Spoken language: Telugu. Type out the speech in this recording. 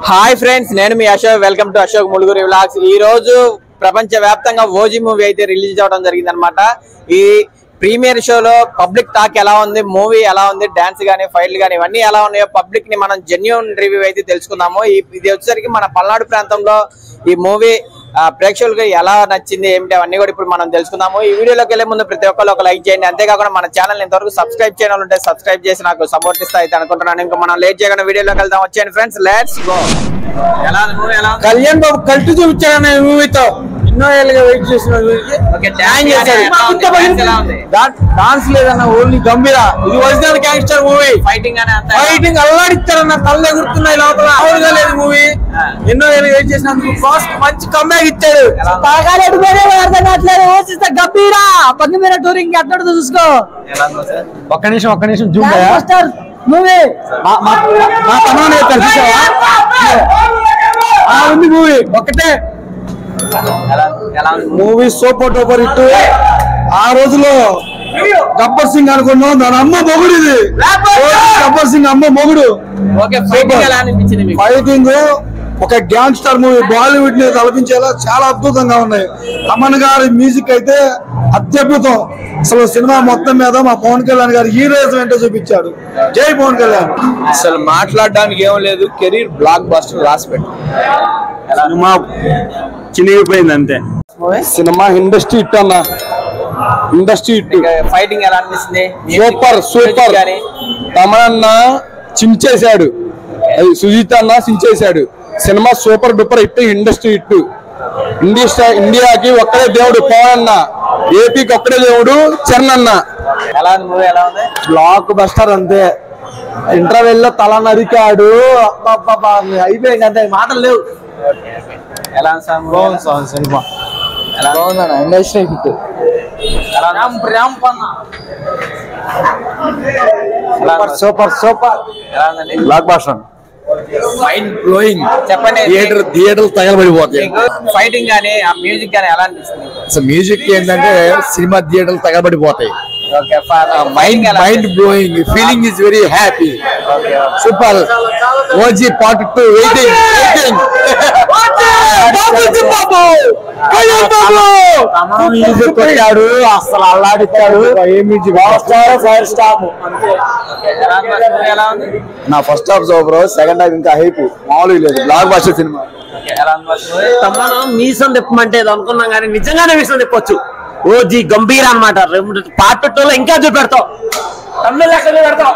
హాయ్ ఫ్రెండ్స్, నేను మీ Ashok. Welcome to Ashok Muluguru vlogs. ఈ రోజు ప్రపంచ వ్యాప్తంగా ఓజీ మూవీ అయితే రిలీజ్ అవడం జరిగింది అనమాట. ఈ ప్రీమియర్ షోలో పబ్లిక్ టాక్ ఎలా ఉంది, మూవీ ఎలా ఉంది, డాన్స్ గానీ ఫైట్లు గానీ ఇవన్నీ ఎలా ఉన్నాయో పబ్లిక్ ని మనం జెన్యూన్ రివ్యూ అయితే తెలుసుకుందాము. ఇది వచ్చేసరికి మన పల్నాడు ప్రాంతంలో ఈ మూవీ ప్రేక్షకులకు ఎలా నచ్చింది ఏమిటి అవన్నీ కూడా ఇప్పుడు మనం తెలుసుకుందాము. ఈ వీడియోలోకి వెళ్ళే ముందు ప్రతి ఒక్కరు ఒక లైక్ చేయండి. అంతేకాకుండా మన ఛానల్ ఇంతవరకు సబ్స్క్రైబ్ చేయడం ఉంటే సబ్స్క్రైబ్ చేసి నాకు సపోర్ట్ ఇస్తా అయితే అనుకుంటున్నాను. ఇంకా మనం లేట్ చేయకుండా వీడియోలోకి వెళ్దాం. వచ్చేయండి friends, let's go. Kalyan Babu cult చూపించాడు మూవీతో. ఎన్నో ఏళ్ళుగా వెయిట్ చేసిన డాన్స్ లేదన్న, ఓన్లీ గంభీర. ఇది ఒరిజినల్ గ్యాంగ్స్టర్ మూవీ. ఫైటింగ్ అల్లాడిచ్చారన్న, కళ్ళు ఎగురుతున్నాయి లోపల. అవునుగా లేదు మూవీ. ఎన్నో ఏళ్ళు వెయిట్ చేసినందుకు ఫస్ట్ మంచి కమ్బ్యాక్ ఇచ్చాడు. గంభీరా 10 టూరింగ్ అట్లా చూసుకో. ఒక్క నిమిషం జూమ్ మూవీ ఉంది మూవీ ఒక్కటే. Movie super duper hit. ఆ రోజులో గబ్బర్ సింగ్ అనుకున్నాం, దాని అమ్మ మొగుడు. ఇది గబ్బర్ సింగ్ అమ్మ మొగుడు. ఫైటింగ్ ఒక గ్యాంగ్స్టర్ మూవీ. బాలీవుడ్ ని తలపించేలా చాలా అద్భుతంగా ఉన్నాయి. తమన్ గారి మ్యూజిక్ అయితే అత్యద్భుతం. అసలు సినిమా మొత్తం మీద మా పవన్ కళ్యాణ్ గారు హీరోయిజం ఏంటో చూపించాడు. జై పవన్ కళ్యాణ్. అసలు మాట్లాడడానికి ఏం లేదు. కెరీర్ బ్లాక్ బస్టర్ రాసిపెట్టు. సినిమా చినిగిపోయింది అంతే. సినిమా ఇండస్ట్రీ హిట్ అన్న, ఇండస్ట్రీ హిట్. ఫైటింగ్ ఎలా అనిపిస్తుంది? సూపర్. తమన్న చించేశాడు, సుజిత్ అన్న చించేశాడు. Cinema super duper hit, industry hit. ఇండియాకి ఒక్కడే దేవుడు పవన్ అన్న, ఏపీకి ఒక్కడే దేవుడు చరణ్ అన్న. బ్లాక్ బస్టర్ అంతే. ఇంటర్వెల్ లో తల నరికాడు, అయిపోయింది అంతే, మాటలు లేవు. సినిమా బాగుందన్న, industry hit. Super block buster. Mind blowing. చెప్పండి, థియేటర్ తగలబడిపోతాయి. ఫైటింగ్ గానీ ఆ మ్యూజిక్ గానీ ఎలా అనిపిస్తుంది? అసలు మ్యూజిక్ ఏంటంటే సినిమా థియేటర్లు తగలబడిపోతాయి. Mind blowing. Feeling is very happy. Super. OG part 2 waiting. కొట్టాడు, అసలు అల్లాడిచ్చాడు. Fire stop. నా first half super, second half ఇంకా హైప్ మామూలుగా లేదు. Blockbuster cinema. తమను మీసం తిప్పమంటే అనుకున్నాం కానీ నిజంగానే మీసం తిప్పొచ్చు. ఓజీ గంభీర అన్నమాట. పార్ట్ 2 లో ఇంకా చూపెడతాం, తమిళ లెక్కలు పెడతాం.